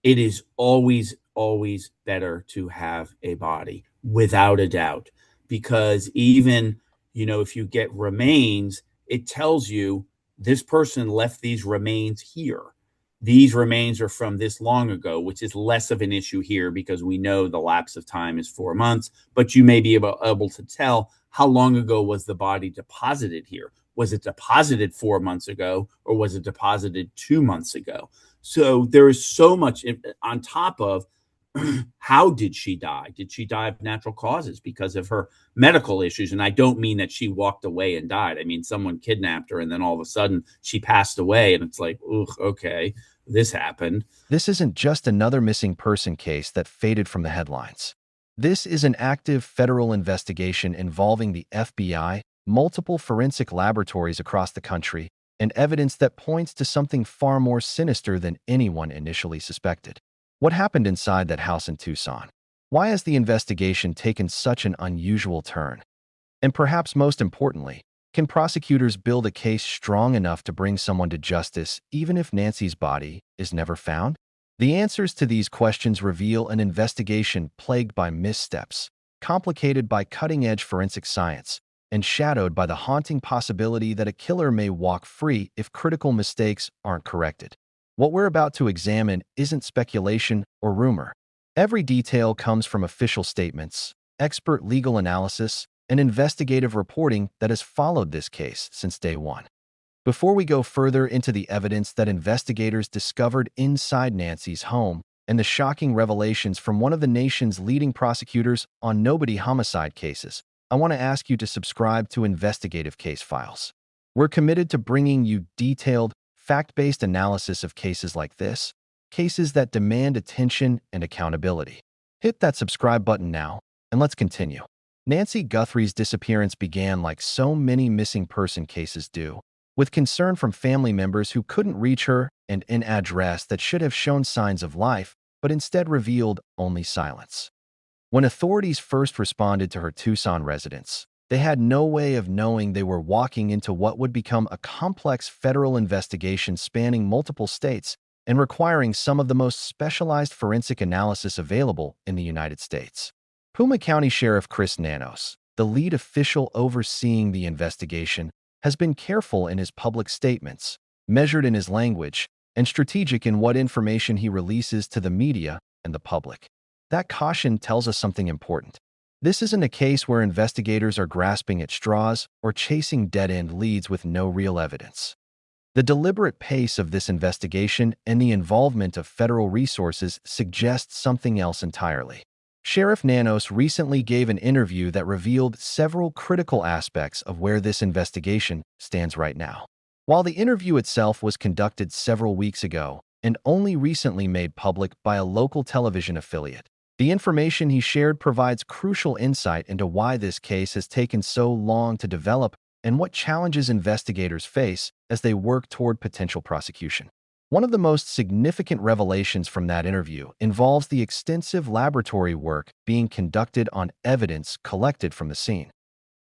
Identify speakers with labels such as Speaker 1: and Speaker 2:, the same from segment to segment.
Speaker 1: It is always, always better to have a body, without a doubt, because even, if you get remains, it tells you this person left these remains here. These remains are from this long ago, which is less of an issue here because we know the lapse of time is 4 months, but you may be able to tell how long ago was the body deposited here. Was it deposited 4 months ago or was it deposited 2 months ago? So there is so much on top of how did she die? Did she die of natural causes because of her medical issues? And I don't mean that she walked away and died. I mean, someone kidnapped her and then all of a sudden she passed away. And it's like, ugh, okay, this happened.
Speaker 2: This isn't just another missing person case that faded from the headlines. This is an active federal investigation involving the FBI, multiple forensic laboratories across the country, and evidence that points to something far more sinister than anyone initially suspected. What happened inside that house in Tucson? Why has the investigation taken such an unusual turn? And perhaps most importantly, can prosecutors build a case strong enough to bring someone to justice even if Nancy's body is never found? The answers to these questions reveal an investigation plagued by missteps, complicated by cutting-edge forensic science, and shadowed by the haunting possibility that a killer may walk free if critical mistakes aren't corrected. What we're about to examine isn't speculation or rumor. Every detail comes from official statements, expert legal analysis, and investigative reporting that has followed this case since day one. Before we go further into the evidence that investigators discovered inside Nancy's home and the shocking revelations from one of the nation's leading prosecutors on nobody homicide cases, I want to ask you to subscribe to Investigative Case Files. We're committed to bringing you detailed, fact-based analysis of cases like this, cases that demand attention and accountability. Hit that subscribe button now, and let's continue. Nancy Guthrie's disappearance began like so many missing person cases do, with concern from family members who couldn't reach her and an address that should have shown signs of life, but instead revealed only silence. When authorities first responded to her Tucson residence, they had no way of knowing they were walking into what would become a complex federal investigation spanning multiple states and requiring some of the most specialized forensic analysis available in the United States. Pima County Sheriff Chris Nanos, the lead official overseeing the investigation, has been careful in his public statements, measured in his language, and strategic in what information he releases to the media and the public. That caution tells us something important. This isn't a case where investigators are grasping at straws or chasing dead-end leads with no real evidence. The deliberate pace of this investigation and the involvement of federal resources suggests something else entirely. Sheriff Nanos recently gave an interview that revealed several critical aspects of where this investigation stands right now. While the interview itself was conducted several weeks ago and only recently made public by a local television affiliate, the information he shared provides crucial insight into why this case has taken so long to develop and what challenges investigators face as they work toward potential prosecution. One of the most significant revelations from that interview involves the extensive laboratory work being conducted on evidence collected from the scene.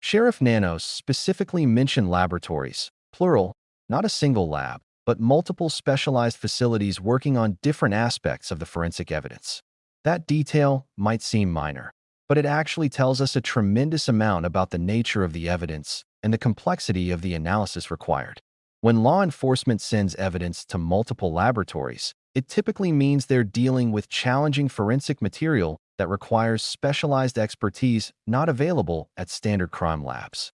Speaker 2: Sheriff Nanos specifically mentioned laboratories, plural, not a single lab, but multiple specialized facilities working on different aspects of the forensic evidence. That detail might seem minor, but it actually tells us a tremendous amount about the nature of the evidence and the complexity of the analysis required. When law enforcement sends evidence to multiple laboratories, it typically means they're dealing with challenging forensic material that requires specialized expertise not available at standard crime labs.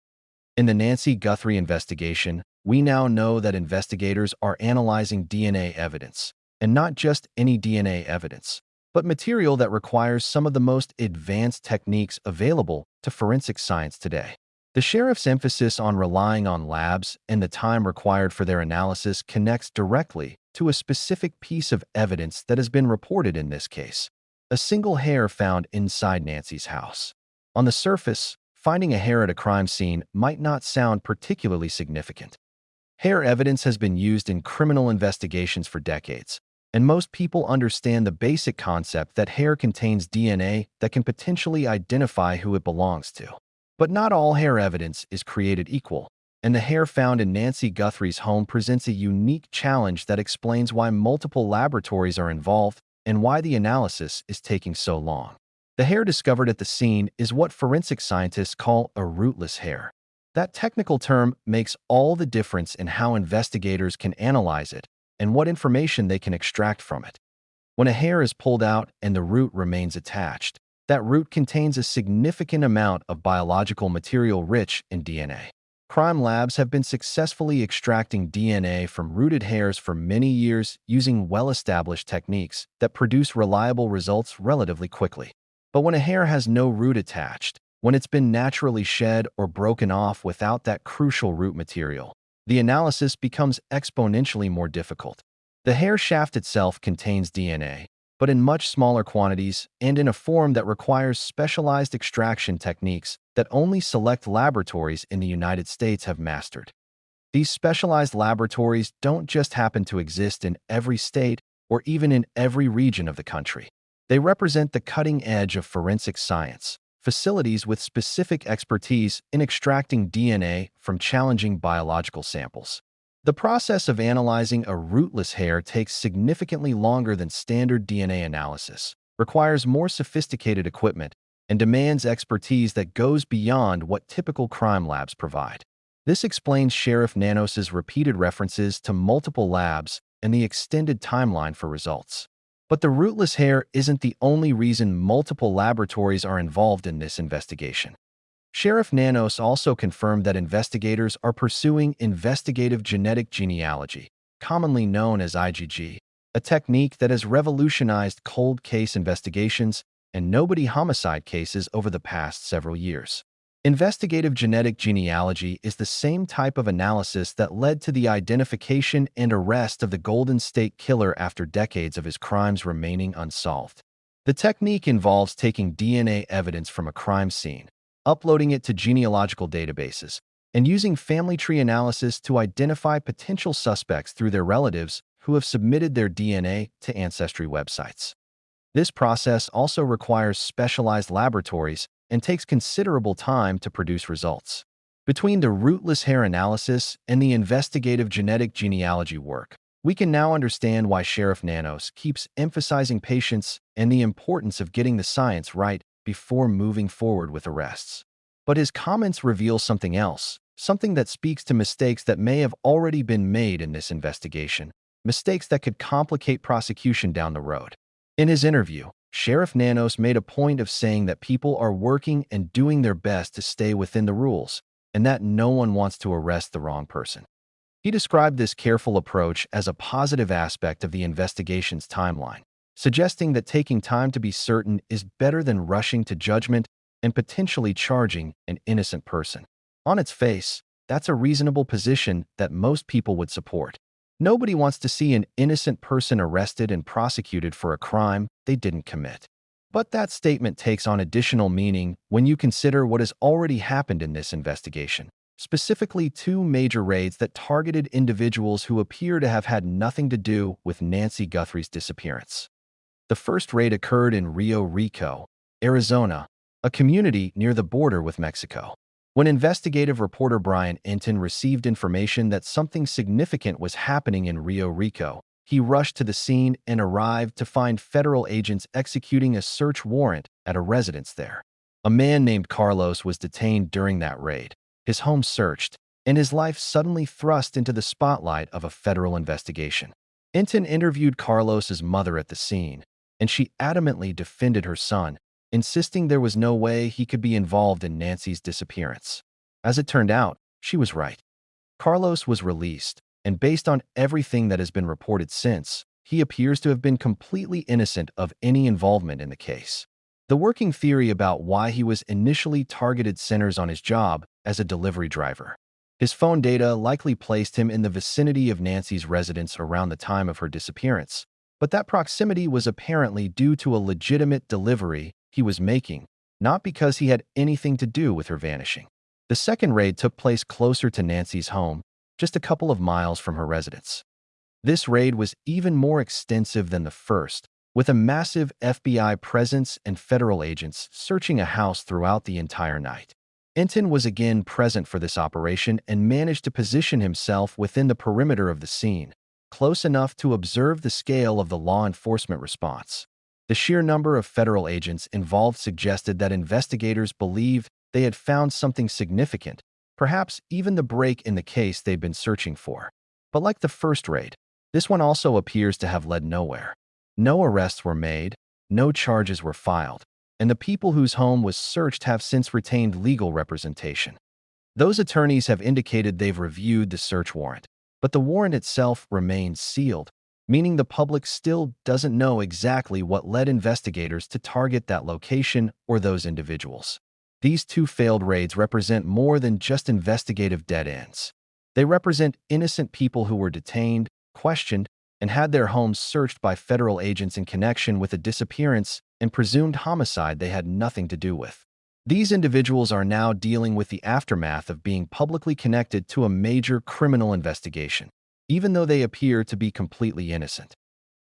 Speaker 2: In the Nancy Guthrie investigation, we now know that investigators are analyzing DNA evidence, and not just any DNA evidence, but material that requires some of the most advanced techniques available to forensic science today. The sheriff's emphasis on relying on labs and the time required for their analysis connects directly to a specific piece of evidence that has been reported in this case: a single hair found inside Nancy's house. On the surface, finding a hair at a crime scene might not sound particularly significant. Hair evidence has been used in criminal investigations for decades, and most people understand the basic concept that hair contains DNA that can potentially identify who it belongs to. But not all hair evidence is created equal, and the hair found in Nancy Guthrie's home presents a unique challenge that explains why multiple laboratories are involved and why the analysis is taking so long. The hair discovered at the scene is what forensic scientists call a rootless hair. That technical term makes all the difference in how investigators can analyze it and what information they can extract from it. When a hair is pulled out and the root remains attached, that root contains a significant amount of biological material rich in DNA. Crime labs have been successfully extracting DNA from rooted hairs for many years using well-established techniques that produce reliable results relatively quickly. But when a hair has no root attached, when it's been naturally shed or broken off without that crucial root material, the analysis becomes exponentially more difficult. The hair shaft itself contains DNA, but in much smaller quantities and in a form that requires specialized extraction techniques that only select laboratories in the United States have mastered. These specialized laboratories don't just happen to exist in every state or even in every region of the country. They represent the cutting edge of forensic science, facilities with specific expertise in extracting DNA from challenging biological samples. The process of analyzing a rootless hair takes significantly longer than standard DNA analysis, requires more sophisticated equipment, and demands expertise that goes beyond what typical crime labs provide. This explains Sheriff Nanos's repeated references to multiple labs and the extended timeline for results. But the rootless hair isn't the only reason multiple laboratories are involved in this investigation. Sheriff Nanos also confirmed that investigators are pursuing investigative genetic genealogy, commonly known as IgG, a technique that has revolutionized cold case investigations and nobody homicide cases over the past several years. Investigative genetic genealogy is the same type of analysis that led to the identification and arrest of the Golden State Killer after decades of his crimes remaining unsolved. The technique involves taking DNA evidence from a crime scene, uploading it to genealogical databases, and using family tree analysis to identify potential suspects through their relatives who have submitted their DNA to ancestry websites. This process also requires specialized laboratories and takes considerable time to produce results. Between the rootless hair analysis and the investigative genetic genealogy work, we can now understand why Sheriff Nanos keeps emphasizing patience and the importance of getting the science right before moving forward with arrests. But his comments reveal something else, something that speaks to mistakes that may have already been made in this investigation, mistakes that could complicate prosecution down the road. In his interview, Sheriff Nanos made a point of saying that people are working and doing their best to stay within the rules, and that no one wants to arrest the wrong person. He described this careful approach as a positive aspect of the investigation's timeline, suggesting that taking time to be certain is better than rushing to judgment and potentially charging an innocent person. On its face, that's a reasonable position that most people would support. Nobody wants to see an innocent person arrested and prosecuted for a crime they didn't commit. But that statement takes on additional meaning when you consider what has already happened in this investigation, specifically two major raids that targeted individuals who appear to have had nothing to do with Nancy Guthrie's disappearance. The first raid occurred in Rio Rico, Arizona, a community near the border with Mexico. When investigative reporter Brian Enton received information that something significant was happening in Rio Rico, he rushed to the scene and arrived to find federal agents executing a search warrant at a residence there. A man named Carlos was detained during that raid, his home searched, and his life suddenly thrust into the spotlight of a federal investigation. Enton interviewed Carlos's mother at the scene, and she adamantly defended her son, insisting there was no way he could be involved in Nancy's disappearance. As it turned out, she was right. Carlos was released, and based on everything that has been reported since, he appears to have been completely innocent of any involvement in the case. The working theory about why he was initially targeted centers on his job as a delivery driver. His phone data likely placed him in the vicinity of Nancy's residence around the time of her disappearance, but that proximity was apparently due to a legitimate delivery he was making, not because he had anything to do with her vanishing. The second raid took place closer to Nancy's home, just a couple of miles from her residence. This raid was even more extensive than the first, with a massive FBI presence and federal agents searching a house throughout the entire night. Enton was again present for this operation and managed to position himself within the perimeter of the scene, close enough to observe the scale of the law enforcement response. The sheer number of federal agents involved suggested that investigators believed they had found something significant, perhaps even the break in the case they'd been searching for. But like the first raid, this one also appears to have led nowhere. No arrests were made, no charges were filed, and the people whose home was searched have since retained legal representation. Those attorneys have indicated they've reviewed the search warrant, but the warrant itself remains sealed, meaning the public still doesn't know exactly what led investigators to target that location or those individuals. These two failed raids represent more than just investigative dead ends. They represent innocent people who were detained, questioned, and had their homes searched by federal agents in connection with a disappearance and presumed homicide they had nothing to do with. These individuals are now dealing with the aftermath of being publicly connected to a major criminal investigation, even though they appear to be completely innocent.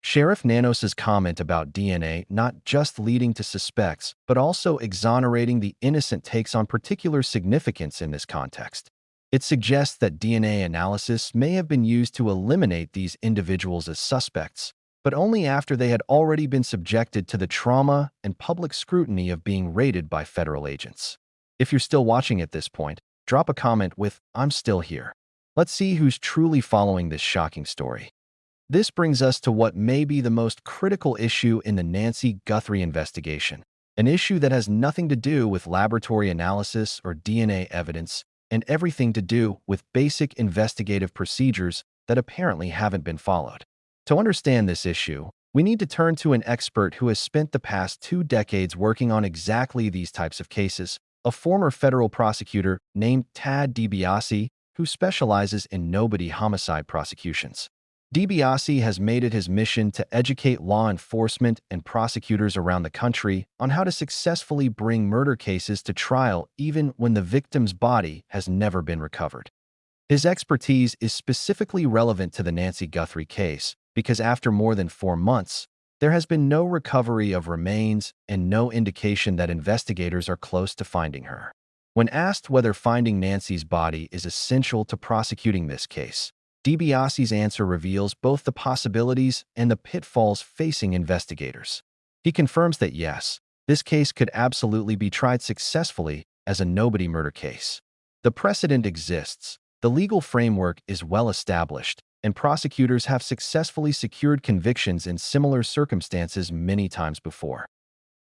Speaker 2: Sheriff Nanos's comment about DNA not just leading to suspects, but also exonerating the innocent takes on particular significance in this context. It suggests that DNA analysis may have been used to eliminate these individuals as suspects, but only after they had already been subjected to the trauma and public scrutiny of being raided by federal agents. If you're still watching at this point, drop a comment with, "I'm still here." Let's see who's truly following this shocking story. This brings us to what may be the most critical issue in the Nancy Guthrie investigation, an issue that has nothing to do with laboratory analysis or DNA evidence, and everything to do with basic investigative procedures that apparently haven't been followed. To understand this issue, we need to turn to an expert who has spent the past 2 decades working on exactly these types of cases, a former federal prosecutor named Tad DiBiase, who specializes in nobody homicide prosecutions. DiBiase has made it his mission to educate law enforcement and prosecutors around the country on how to successfully bring murder cases to trial even when the victim's body has never been recovered. His expertise is specifically relevant to the Nancy Guthrie case because after more than 4 months, there has been no recovery of remains and no indication that investigators are close to finding her. When asked whether finding Nancy's body is essential to prosecuting this case, DiBiase's answer reveals both the possibilities and the pitfalls facing investigators. He confirms that yes, this case could absolutely be tried successfully as a nobody murder case. The precedent exists, the legal framework is well established, and prosecutors have successfully secured convictions in similar circumstances many times before.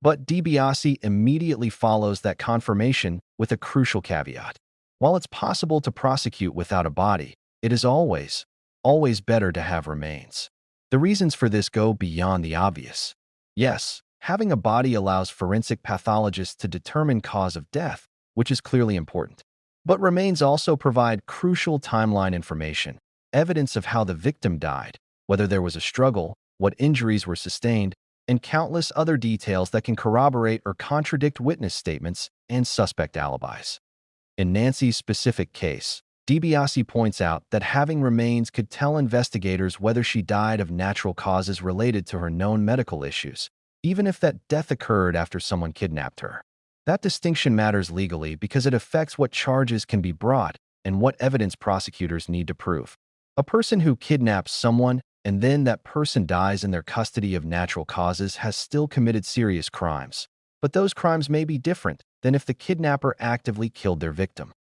Speaker 2: But DiBiase immediately follows that confirmation with a crucial caveat. While it's possible to prosecute without a body, it is always better to have remains. The reasons for this go beyond the obvious. Yes, having a body allows forensic pathologists to determine cause of death, which is clearly important. But remains also provide crucial timeline information, evidence of how the victim died, whether there was a struggle, what injuries were sustained, and countless other details that can corroborate or contradict witness statements and suspect alibis. In Nancy's specific case, DiBiase points out that having remains could tell investigators whether she died of natural causes related to her known medical issues, even if that death occurred after someone kidnapped her. That distinction matters legally because it affects what charges can be brought and what evidence prosecutors need to prove. A person who kidnaps someone and then that person dies in their custody of natural causes has still committed serious crimes, but those crimes may be different than if the kidnapper actively killed their victim.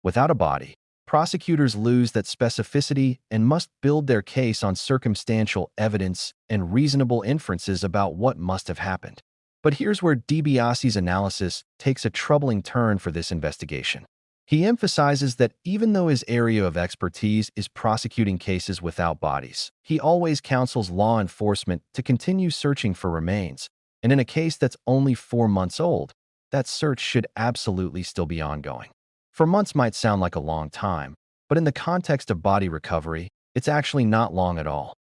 Speaker 2: Without a body, prosecutors lose that specificity and must build their case on circumstantial evidence and reasonable inferences about what must have happened. But here's where DiBiase's analysis takes a troubling turn for this investigation. He emphasizes that even though his area of expertise is prosecuting cases without bodies, he always counsels law enforcement to continue searching for remains, and in a case that's only 4 months old, that search should absolutely still be ongoing. 4 months might sound like a long time, but in the context of body recovery, it's actually not long at all.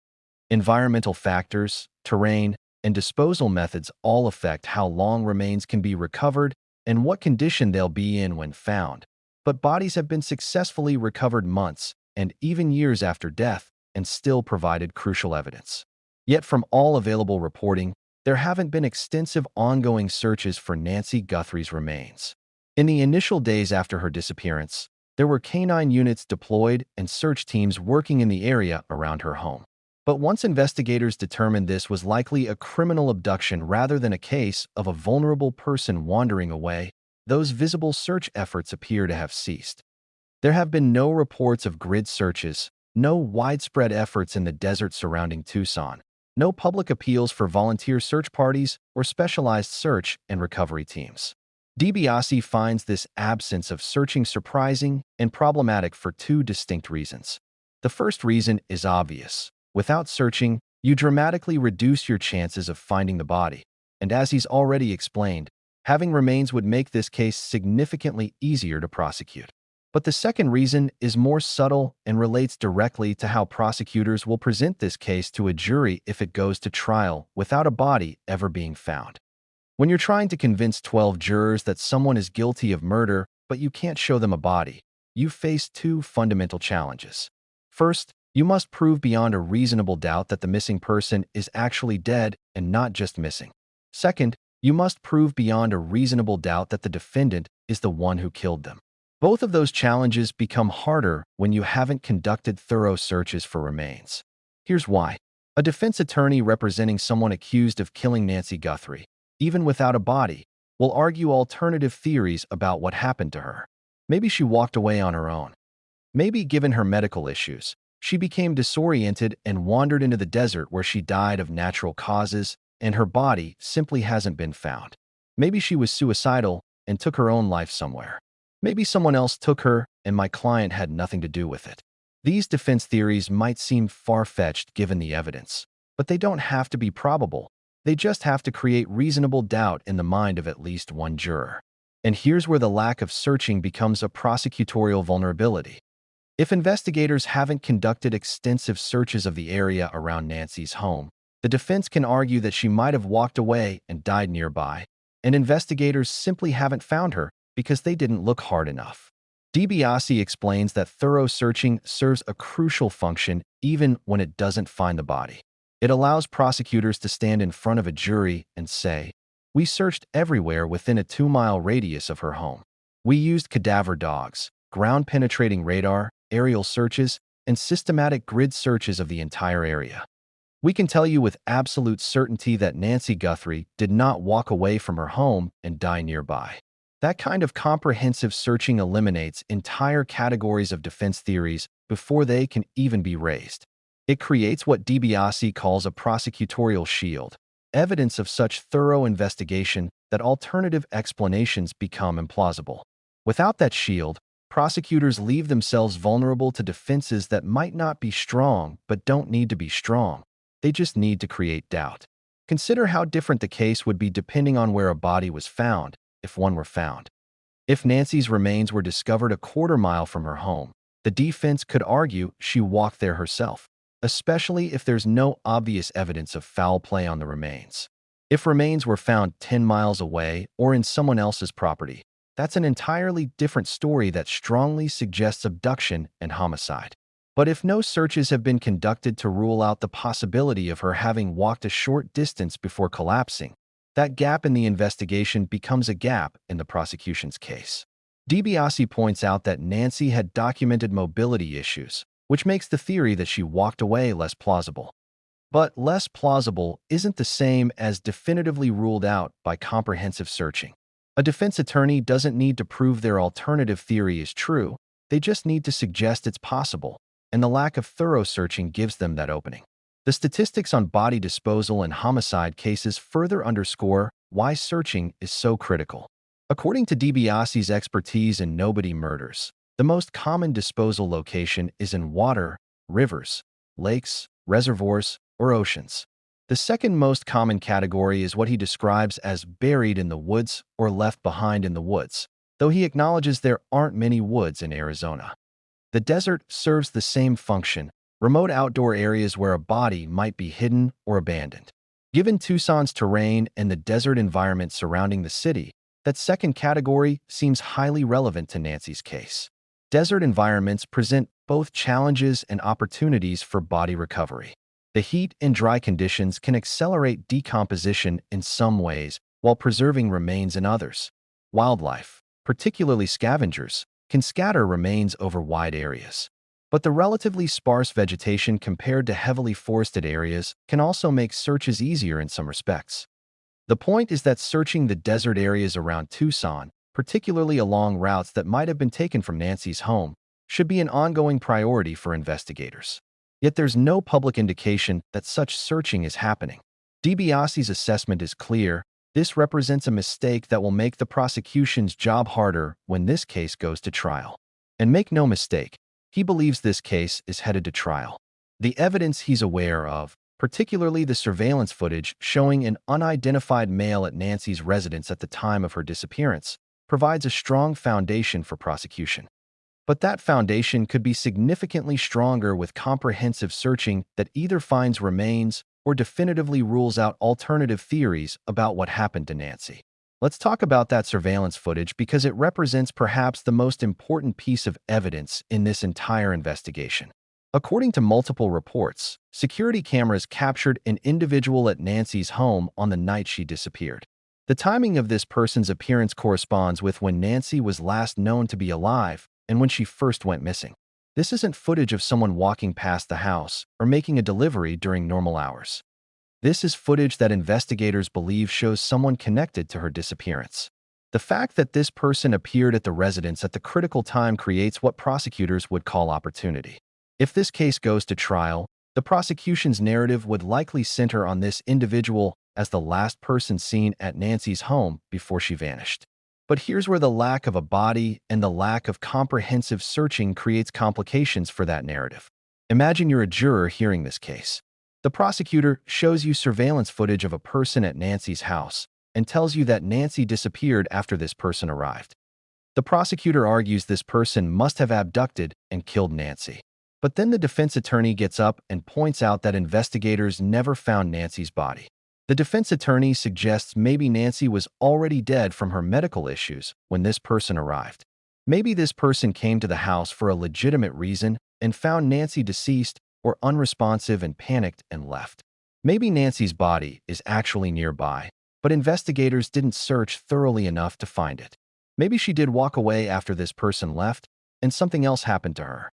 Speaker 2: Environmental factors, terrain, and disposal methods all affect how long remains can be recovered and what condition they'll be in when found. But bodies have been successfully recovered months and even years after death and still provided crucial evidence. Yet from all available reporting, there haven't been extensive ongoing searches for Nancy Guthrie's remains. In the initial days after her disappearance, there were canine units deployed and search teams working in the area around her home. But once investigators determined this was likely a criminal abduction rather than a case of a vulnerable person wandering away, those visible search efforts appear to have ceased. There have been no reports of grid searches, no widespread efforts in the desert surrounding Tucson, no public appeals for volunteer search parties or specialized search and recovery teams. DiBiase finds this absence of searching surprising and problematic for two distinct reasons. The first reason is obvious. Without searching, you dramatically reduce your chances of finding the body. And as he's already explained, having remains would make this case significantly easier to prosecute. But the second reason is more subtle and relates directly to how prosecutors will present this case to a jury if it goes to trial without a body ever being found. When you're trying to convince 12 jurors that someone is guilty of murder, but you can't show them a body, you face two fundamental challenges. First, you must prove beyond a reasonable doubt that the missing person is actually dead and not just missing. Second, you must prove beyond a reasonable doubt that the defendant is the one who killed them. Both of those challenges become harder when you haven't conducted thorough searches for remains. Here's why. A defense attorney representing someone accused of killing Nancy Guthrie, even without a body, will argue alternative theories about what happened to her. Maybe she walked away on her own. Maybe, given her medical issues, she became disoriented and wandered into the desert where she died of natural causes and her body simply hasn't been found. Maybe she was suicidal and took her own life somewhere. Maybe someone else took her and my client had nothing to do with it. These defense theories might seem far-fetched given the evidence, but they don't have to be probable. They just have to create reasonable doubt in the mind of at least one juror. And here's where the lack of searching becomes a prosecutorial vulnerability. If investigators haven't conducted extensive searches of the area around Nancy's home, the defense can argue that she might have walked away and died nearby, and investigators simply haven't found her because they didn't look hard enough. DiBiase explains that thorough searching serves a crucial function even when it doesn't find the body. It allows prosecutors to stand in front of a jury and say, "We searched everywhere within a 2-mile radius of her home. We used cadaver dogs, ground-penetrating radar, aerial searches, and systematic grid searches of the entire area. We can tell you with absolute certainty that Nancy Guthrie did not walk away from her home and die nearby." That kind of comprehensive searching eliminates entire categories of defense theories before they can even be raised. It creates what DiBiase calls a prosecutorial shield, evidence of such thorough investigation that alternative explanations become implausible. Without that shield, prosecutors leave themselves vulnerable to defenses that might not be strong but don't need to be strong. They just need to create doubt. Consider how different the case would be depending on where a body was found, if one were found. If Nancy's remains were discovered a quarter-mile from her home, the defense could argue she walked there herself, especially if there's no obvious evidence of foul play on the remains. If remains were found 10 miles away or in someone else's property, that's an entirely different story that strongly suggests abduction and homicide. But if no searches have been conducted to rule out the possibility of her having walked a short distance before collapsing, that gap in the investigation becomes a gap in the prosecution's case. DiBiase points out that Nancy had documented mobility issues, which makes the theory that she walked away less plausible. But less plausible isn't the same as definitively ruled out by comprehensive searching. A defense attorney doesn't need to prove their alternative theory is true, they just need to suggest it's possible, and the lack of thorough searching gives them that opening. The statistics on body disposal and homicide cases further underscore why searching is so critical. According to DiBiase's expertise in nobody murders, the most common disposal location is in water, rivers, lakes, reservoirs, or oceans. The second most common category is what he describes as buried in the woods or left behind in the woods, though he acknowledges there aren't many woods in Arizona. The desert serves the same function, remote outdoor areas where a body might be hidden or abandoned. Given Tucson's terrain and the desert environment surrounding the city, that second category seems highly relevant to Nancy's case. Desert environments present both challenges and opportunities for body recovery. The heat and dry conditions can accelerate decomposition in some ways while preserving remains in others. Wildlife, particularly scavengers, can scatter remains over wide areas. But the relatively sparse vegetation compared to heavily forested areas can also make searches easier in some respects. The point is that searching the desert areas around Tucson, particularly along routes that might have been taken from Nancy's home, should be an ongoing priority for investigators. Yet there's no public indication that such searching is happening. DiBiase's assessment is clear. This represents a mistake that will make the prosecution's job harder when this case goes to trial. And make no mistake, he believes this case is headed to trial. The evidence he's aware of, particularly the surveillance footage showing an unidentified male at Nancy's residence at the time of her disappearance, provides a strong foundation for prosecution. But that foundation could be significantly stronger with comprehensive searching that either finds remains or definitively rules out alternative theories about what happened to Nancy. Let's talk about that surveillance footage because it represents perhaps the most important piece of evidence in this entire investigation. According to multiple reports, security cameras captured an individual at Nancy's home on the night she disappeared. The timing of this person's appearance corresponds with when Nancy was last known to be alive and when she first went missing. This isn't footage of someone walking past the house or making a delivery during normal hours. This is footage that investigators believe shows someone connected to her disappearance. The fact that this person appeared at the residence at the critical time creates what prosecutors would call opportunity. If this case goes to trial, the prosecution's narrative would likely center on this individual as the last person seen at Nancy's home before she vanished. But here's where the lack of a body and the lack of comprehensive searching creates complications for that narrative. Imagine you're a juror hearing this case. The prosecutor shows you surveillance footage of a person at Nancy's house and tells you that Nancy disappeared after this person arrived. The prosecutor argues this person must have abducted and killed Nancy. But then the defense attorney gets up and points out that investigators never found Nancy's body. The defense attorney suggests maybe Nancy was already dead from her medical issues when this person arrived. Maybe this person came to the house for a legitimate reason and found Nancy deceased or unresponsive and panicked and left. Maybe Nancy's body is actually nearby, but investigators didn't search thoroughly enough to find it. Maybe she did walk away after this person left and something else happened to her.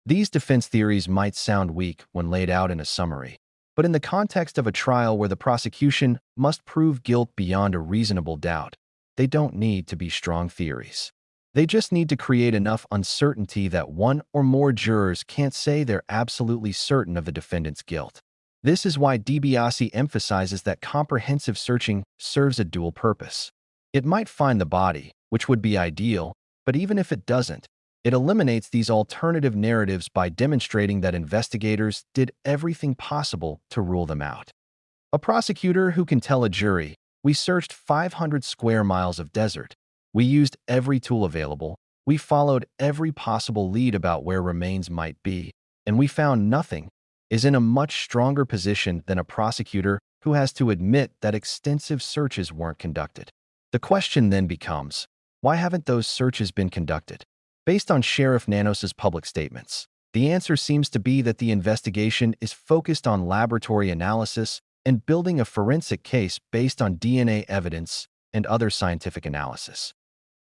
Speaker 2: These defense theories might sound weak when laid out in a summary, but in the context of a trial where the prosecution must prove guilt beyond a reasonable doubt, they don't need to be strong theories. They just need to create enough uncertainty that one or more jurors can't say they're absolutely certain of the defendant's guilt. This is why DiBiase emphasizes that comprehensive searching serves a dual purpose. It might find the body, which would be ideal, but even if it doesn't, it eliminates these alternative narratives by demonstrating that investigators did everything possible to rule them out. A prosecutor who can tell a jury, "We searched 500 square miles of desert. We used every tool available. We followed every possible lead about where remains might be, and we found nothing," is in a much stronger position than a prosecutor who has to admit that extensive searches weren't conducted. The question then becomes, why haven't those searches been conducted? Based on Sheriff Nanos's public statements, the answer seems to be that the investigation is focused on laboratory analysis and building a forensic case based on DNA evidence and other scientific analysis.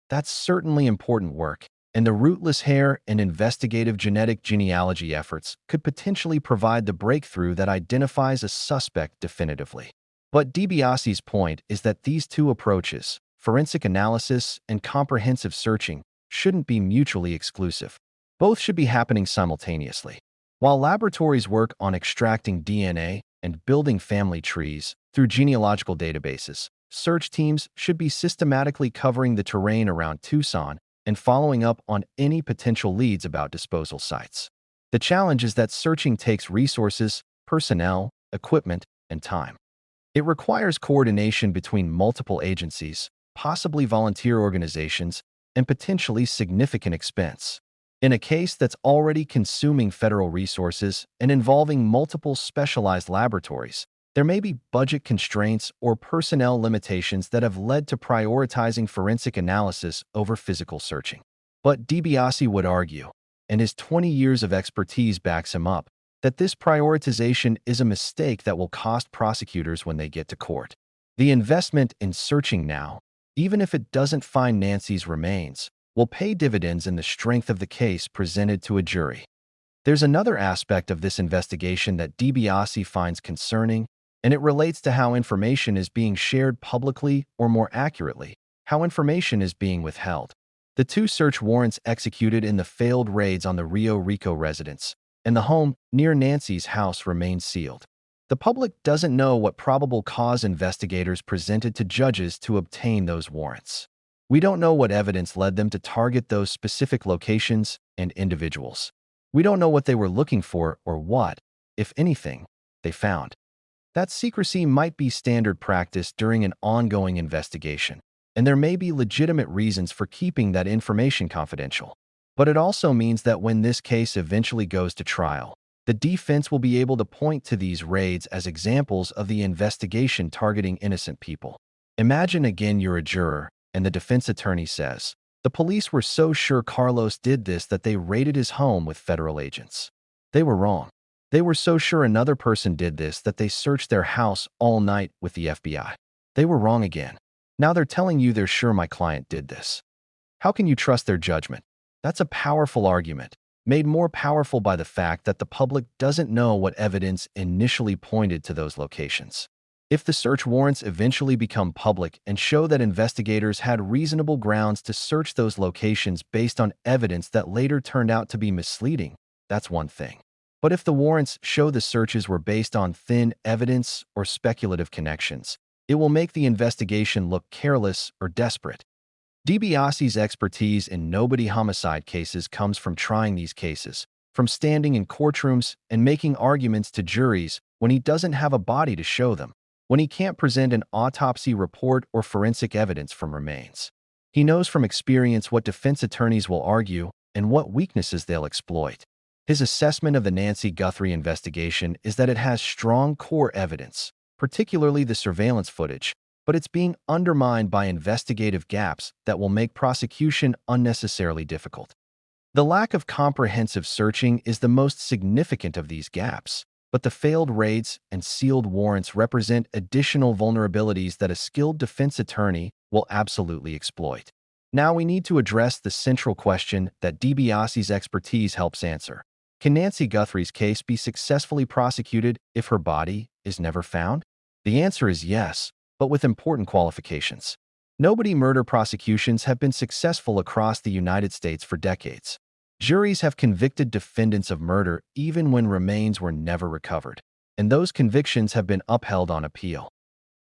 Speaker 2: That's certainly important work, and the rootless hair and investigative genetic genealogy efforts could potentially provide the breakthrough that identifies a suspect definitively. But DiBiase's point is that these two approaches, forensic analysis and comprehensive searching, shouldn't be mutually exclusive. Both should be happening simultaneously. While laboratories work on extracting DNA and building family trees through genealogical databases, search teams should be systematically covering the terrain around Tucson and following up on any potential leads about disposal sites. The challenge is that searching takes resources, personnel, equipment, and time. It requires coordination between multiple agencies, possibly volunteer organizations, and potentially significant expense. In a case that's already consuming federal resources and involving multiple specialized laboratories, there may be budget constraints or personnel limitations that have led to prioritizing forensic analysis over physical searching. But DiBiase would argue, and his 20 years of expertise backs him up, that this prioritization is a mistake that will cost prosecutors when they get to court. The investment in searching now, even if it doesn't find Nancy's remains, will pay dividends in the strength of the case presented to a jury. There's another aspect of this investigation that DiBiase finds concerning, and it relates to how information is being shared publicly, or more accurately, how information is being withheld. The two search warrants executed in the failed raids on the Rio Rico residence and the home near Nancy's house remain sealed. The public doesn't know what probable cause investigators presented to judges to obtain those warrants. We don't know what evidence led them to target those specific locations and individuals. We don't know what they were looking for or what, if anything, they found. That secrecy might be standard practice during an ongoing investigation, and there may be legitimate reasons for keeping that information confidential. But it also means that when this case eventually goes to trial, the defense will be able to point to these raids as examples of the investigation targeting innocent people. Imagine again you're a juror, and the defense attorney says, "The police were so sure Carlos did this that they raided his home with federal agents. They were wrong. They were so sure another person did this that they searched their house all night with the FBI. They were wrong again. Now they're telling you they're sure my client did this." How can you trust their judgment? That's a powerful argument, made more powerful by the fact that the public doesn't know what evidence initially pointed to those locations. If the search warrants eventually become public and show that investigators had reasonable grounds to search those locations based on evidence that later turned out to be misleading, that's one thing. But if the warrants show the searches were based on thin evidence or speculative connections, it will make the investigation look careless or desperate. DiBiase's expertise in nobody homicide cases comes from trying these cases, from standing in courtrooms and making arguments to juries when he doesn't have a body to show them, when he can't present an autopsy report or forensic evidence from remains. He knows from experience what defense attorneys will argue and what weaknesses they'll exploit. His assessment of the Nancy Guthrie investigation is that it has strong core evidence, particularly the surveillance footage, but it's being undermined by investigative gaps that will make prosecution unnecessarily difficult. The lack of comprehensive searching is the most significant of these gaps, but the failed raids and sealed warrants represent additional vulnerabilities that a skilled defense attorney will absolutely exploit. Now we need to address the central question that DiBiase's expertise helps answer. Can Nancy Guthrie's case be successfully prosecuted if her body is never found? The answer is yes, but with important qualifications. Nobody murder prosecutions have been successful across the United States for decades. Juries have convicted defendants of murder even when remains were never recovered, and those convictions have been upheld on appeal.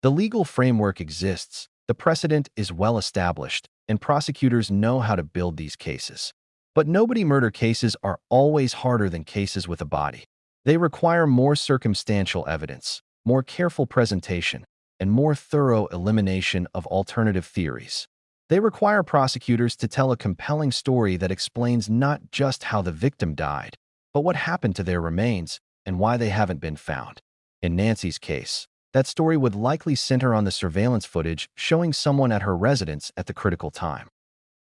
Speaker 2: The legal framework exists, the precedent is well established, and prosecutors know how to build these cases. But nobody murder cases are always harder than cases with a body. They require more circumstantial evidence, more careful presentation, and more thorough elimination of alternative theories. They require prosecutors to tell a compelling story that explains not just how the victim died, but what happened to their remains and why they haven't been found. In Nancy's case, that story would likely center on the surveillance footage showing someone at her residence at the critical time.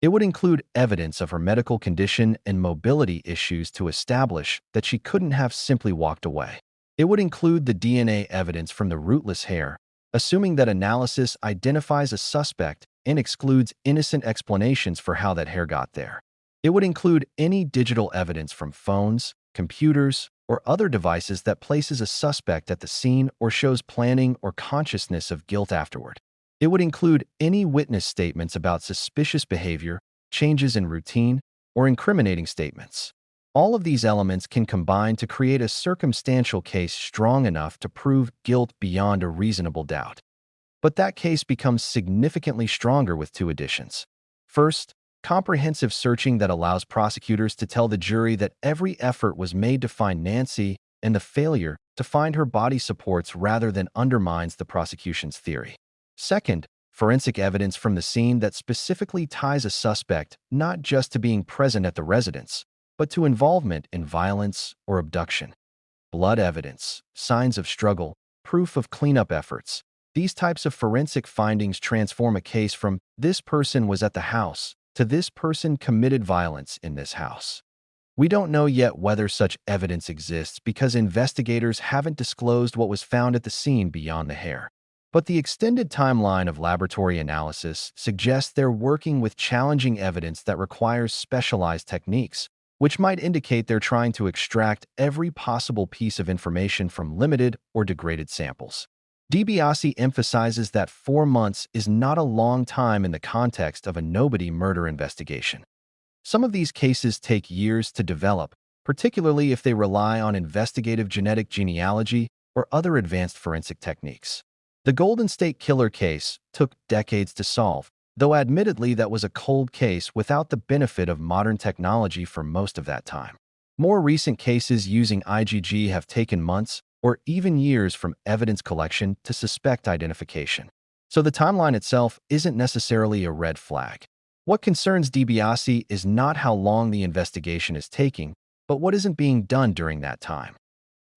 Speaker 2: It would include evidence of her medical condition and mobility issues to establish that she couldn't have simply walked away. It would include the DNA evidence from the rootless hair, assuming that analysis identifies a suspect and excludes innocent explanations for how that hair got there. It would include any digital evidence from phones, computers, or other devices that places a suspect at the scene or shows planning or consciousness of guilt afterward. It would include any witness statements about suspicious behavior, changes in routine, or incriminating statements. All of these elements can combine to create a circumstantial case strong enough to prove guilt beyond a reasonable doubt. But that case becomes significantly stronger with two additions. First, comprehensive searching that allows prosecutors to tell the jury that every effort was made to find Nancy, and the failure to find her body supports rather than undermines the prosecution's theory. Second, forensic evidence from the scene that specifically ties a suspect not just to being present at the residence, but to involvement in violence or abduction. Blood evidence, signs of struggle, proof of cleanup efforts. These types of forensic findings transform a case from "this person was at the house" to "this person committed violence in this house." We don't know yet whether such evidence exists because investigators haven't disclosed what was found at the scene beyond the hair. But the extended timeline of laboratory analysis suggests they're working with challenging evidence that requires specialized techniques, which might indicate they're trying to extract every possible piece of information from limited or degraded samples. DiBiase emphasizes that 4 months is not a long time in the context of a nobody murder investigation. Some of these cases take years to develop, particularly if they rely on investigative genetic genealogy or other advanced forensic techniques. The Golden State Killer case took decades to solve, though admittedly that was a cold case without the benefit of modern technology for most of that time. More recent cases using IgG have taken months or even years from evidence collection to suspect identification. So the timeline itself isn't necessarily a red flag. What concerns DiBiase is not how long the investigation is taking, but what isn't being done during that time.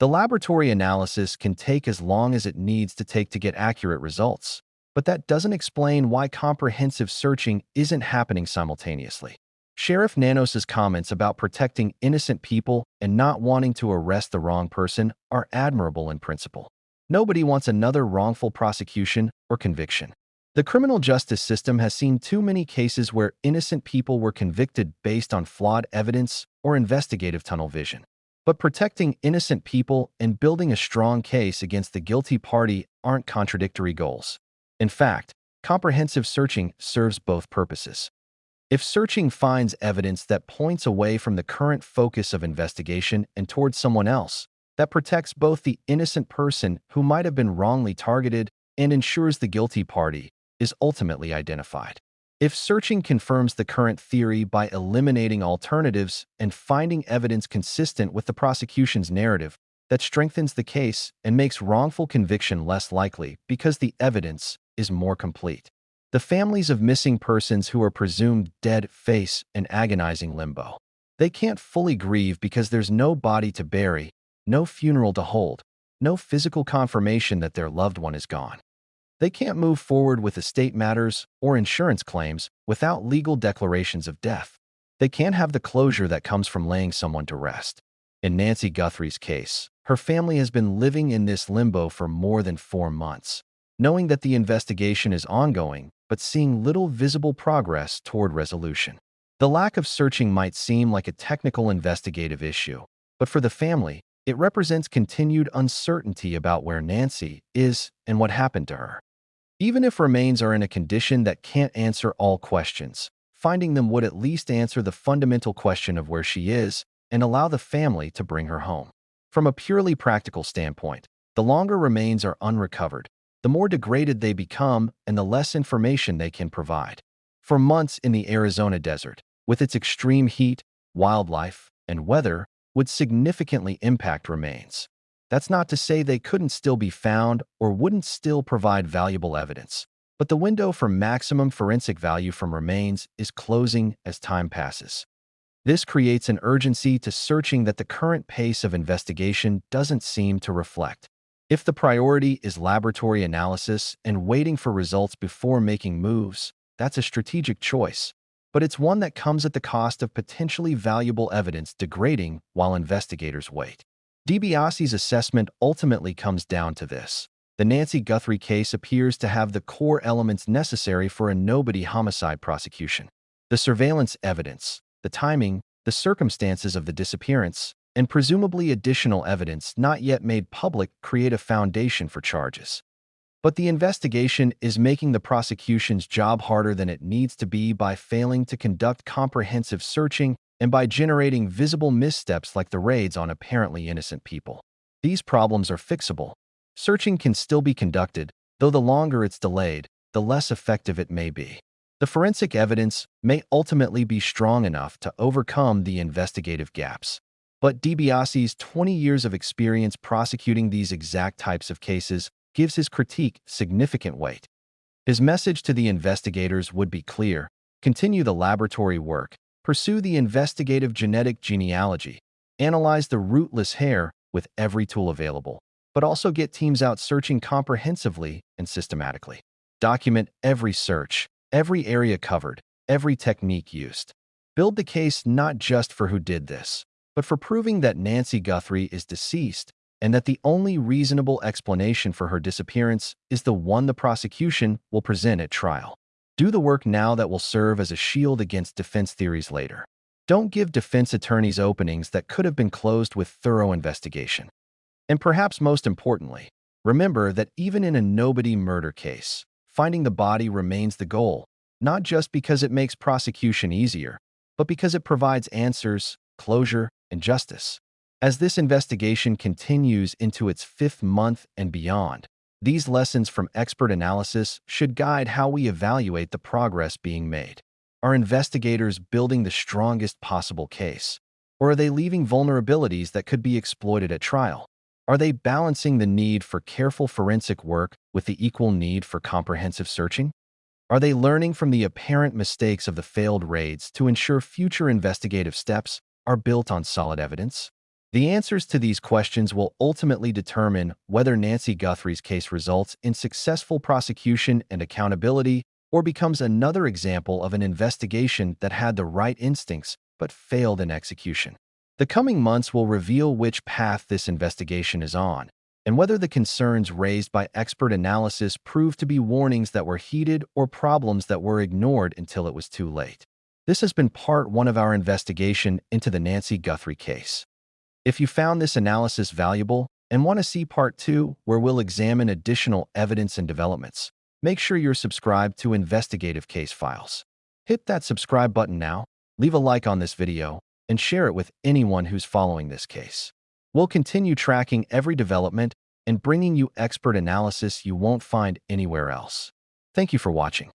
Speaker 2: The laboratory analysis can take as long as it needs to take to get accurate results, but that doesn't explain why comprehensive searching isn't happening simultaneously. Sheriff Nanos's comments about protecting innocent people and not wanting to arrest the wrong person are admirable in principle. Nobody wants another wrongful prosecution or conviction. The criminal justice system has seen too many cases where innocent people were convicted based on flawed evidence or investigative tunnel vision. But protecting innocent people and building a strong case against the guilty party aren't contradictory goals. In fact, comprehensive searching serves both purposes. If searching finds evidence that points away from the current focus of investigation and towards someone else, that protects both the innocent person who might have been wrongly targeted and ensures the guilty party is ultimately identified. If searching confirms the current theory by eliminating alternatives and finding evidence consistent with the prosecution's narrative, that strengthens the case and makes wrongful conviction less likely because the evidence is more complete. The families of missing persons who are presumed dead face an agonizing limbo. They can't fully grieve because there's no body to bury, no funeral to hold, no physical confirmation that their loved one is gone. They can't move forward with estate matters or insurance claims without legal declarations of death. They can't have the closure that comes from laying someone to rest. In Nancy Guthrie's case, her family has been living in this limbo for more than 4 months, knowing that the investigation is ongoing, but seeing little visible progress toward resolution. The lack of searching might seem like a technical investigative issue, but for the family, it represents continued uncertainty about where Nancy is and what happened to her. Even if remains are in a condition that can't answer all questions, finding them would at least answer the fundamental question of where she is and allow the family to bring her home. From a purely practical standpoint, the longer remains are unrecovered, the more degraded they become and the less information they can provide. For months in the Arizona desert, with its extreme heat, wildlife, and weather, would significantly impact remains. That's not to say they couldn't still be found or wouldn't still provide valuable evidence, but the window for maximum forensic value from remains is closing as time passes. This creates an urgency to searching that the current pace of investigation doesn't seem to reflect. If the priority is laboratory analysis and waiting for results before making moves, that's a strategic choice, but it's one that comes at the cost of potentially valuable evidence degrading while investigators wait. DiBiase's assessment ultimately comes down to this. The Nancy Guthrie case appears to have the core elements necessary for a nobody homicide prosecution. The surveillance evidence, the timing, the circumstances of the disappearance, and presumably additional evidence not yet made public create a foundation for charges. But the investigation is making the prosecution's job harder than it needs to be by failing to conduct comprehensive searching and by generating visible missteps like the raids on apparently innocent people. These problems are fixable. Searching can still be conducted, though the longer it's delayed, the less effective it may be. The forensic evidence may ultimately be strong enough to overcome the investigative gaps. But DiBiase's 20 years of experience prosecuting these exact types of cases gives his critique significant weight. His message to the investigators would be clear: continue the laboratory work, pursue the investigative genetic genealogy, analyze the rootless hair with every tool available, but also get teams out searching comprehensively and systematically. Document every search, every area covered, every technique used. Build the case not just for who did this, but for proving that Nancy Guthrie is deceased and that the only reasonable explanation for her disappearance is the one the prosecution will present at trial. Do the work now that will serve as a shield against defense theories later. Don't give defense attorneys openings that could have been closed with thorough investigation. And perhaps most importantly, remember that even in a nobody murder case, finding the body remains the goal, not just because it makes prosecution easier, but because it provides answers, closure, and justice. As this investigation continues into its fifth month and beyond, these lessons from expert analysis should guide how we evaluate the progress being made. Are investigators building the strongest possible case? Or are they leaving vulnerabilities that could be exploited at trial? Are they balancing the need for careful forensic work with the equal need for comprehensive searching? Are they learning from the apparent mistakes of the failed raids to ensure future investigative steps are built on solid evidence? The answers to these questions will ultimately determine whether Nancy Guthrie's case results in successful prosecution and accountability or becomes another example of an investigation that had the right instincts but failed in execution. The coming months will reveal which path this investigation is on, and whether the concerns raised by expert analysis prove to be warnings that were heeded or problems that were ignored until it was too late. This has been part one of our investigation into the Nancy Guthrie case. If you found this analysis valuable and want to see part two, where we'll examine additional evidence and developments, make sure you're subscribed to Investigative Case Files. Hit that subscribe button now, leave a like on this video, and share it with anyone who's following this case. We'll continue tracking every development and bringing you expert analysis you won't find anywhere else. Thank you for watching.